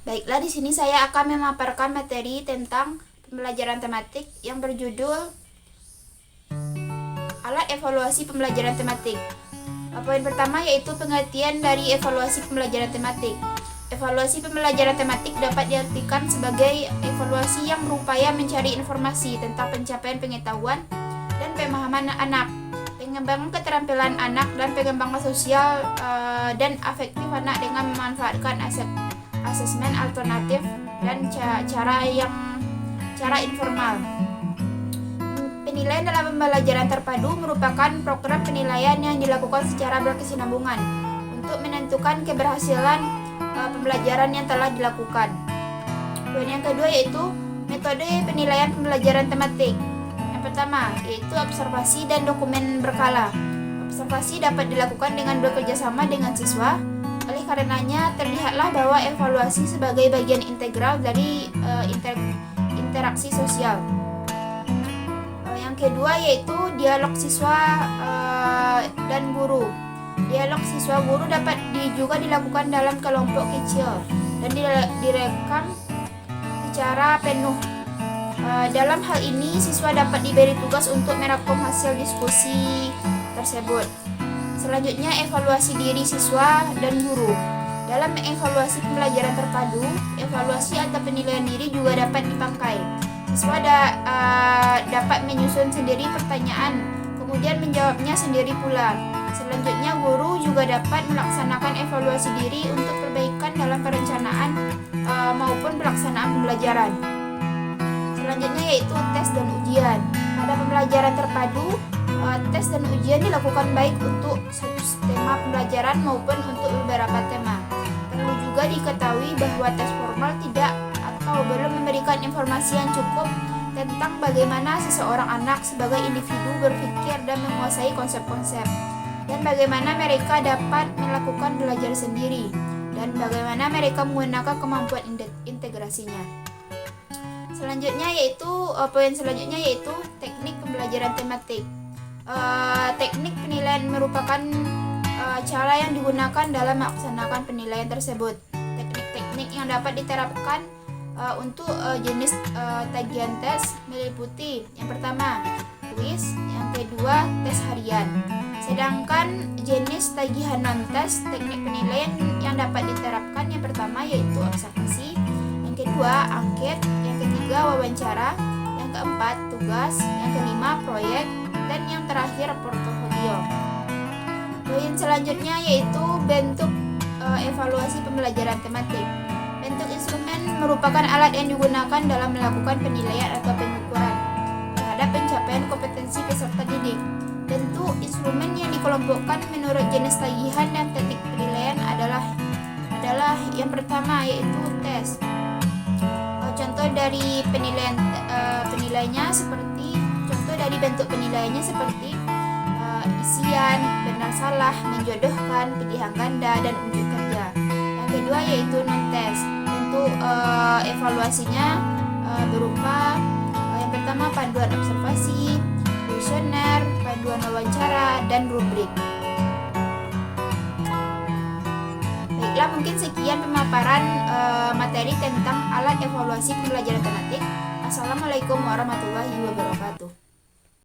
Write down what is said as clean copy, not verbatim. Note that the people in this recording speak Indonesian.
Baiklah, di sini saya akan memaparkan materi tentang pembelajaran tematik yang berjudul Alat Evaluasi Pembelajaran Tematik. Poin pertama yaitu pengertian dari evaluasi pembelajaran tematik. Evaluasi pembelajaran tematik dapat diartikan sebagai evaluasi yang berupaya mencari informasi tentang pencapaian pengetahuan dan pemahaman anak, pengembangan keterampilan anak, dan pengembangan sosial dan afektif anak dengan memanfaatkan asesmen alternatif dan cara informal. Penilaian dalam pembelajaran terpadu merupakan program penilaian yang dilakukan secara berkesinambungan untuk menentukan keberhasilan pembelajaran yang telah dilakukan. Poin yang kedua yaitu metode penilaian pembelajaran tematik. Yang pertama yaitu observasi dan dokumen berkala. Observasi dapat dilakukan dengan bekerjasama dengan siswa. Oleh karenanya, terlihatlah bahwa evaluasi sebagai bagian integral dari interaksi sosial. Yang kedua yaitu dialog siswa dan guru. Dialog siswa guru dapat juga dilakukan dalam kelompok kecil dan direkam secara penuh. Dalam hal ini, siswa dapat diberi tugas untuk merekam hasil diskusi tersebut. Selanjutnya, evaluasi diri siswa dan guru. Dalam mengevaluasi pembelajaran terpadu, evaluasi atau penilaian diri juga dapat dipakai. Siswa dapat menyusun sendiri pertanyaan, kemudian menjawabnya sendiri pula. Selanjutnya, guru juga dapat melaksanakan evaluasi diri untuk perbaikan dalam perencanaan maupun pelaksanaan pembelajaran. Selanjutnya yaitu tes dan ujian. Pada pembelajaran terpadu, tes dan ujian dilakukan baik untuk satu tema pembelajaran maupun untuk beberapa tema. Perlu juga diketahui bahwa tes formal tidak atau belum memberikan informasi yang cukup tentang bagaimana seseorang anak sebagai individu berpikir dan menguasai konsep-konsep, dan bagaimana mereka dapat melakukan belajar sendiri, dan bagaimana mereka menggunakan kemampuan integrasinya. Poin selanjutnya yaitu teknik pembelajaran tematik. Teknik penilaian merupakan cara yang digunakan dalam melaksanakan penilaian tersebut. Teknik-teknik yang dapat diterapkan untuk jenis tagihan tes meliputi yang pertama kuis, yang kedua tes harian. Sedangkan jenis tagihan non-tes, teknik penilaian yang dapat diterapkan yang pertama yaitu observasi, yang kedua angket, yang ketiga wawancara, yang keempat tugas, yang kelima proyek, dan yang terakhir portofolio. Poin selanjutnya yaitu bentuk evaluasi pembelajaran tematik. Bentuk instrumen merupakan alat yang digunakan dalam melakukan penilaian atau pengukuran terhadap pencapaian kompetensi peserta didik. Bentuk instrumen yang dikelompokkan menurut jenis tagihan dan teknik penilaian adalah yang pertama yaitu tes. Contoh dari dari bentuk penilaiannya seperti isian, benar salah, menjodohkan, pilihan ganda, dan unjuk kerja. Yang kedua yaitu non-tes. Bentuk evaluasinya berupa yang pertama panduan observasi, kuesioner, panduan wawancara, dan rubrik. Baiklah, mungkin sekian pemaparan materi tentang alat evaluasi pembelajaran tematik. Assalamualaikum warahmatullahi wabarakatuh.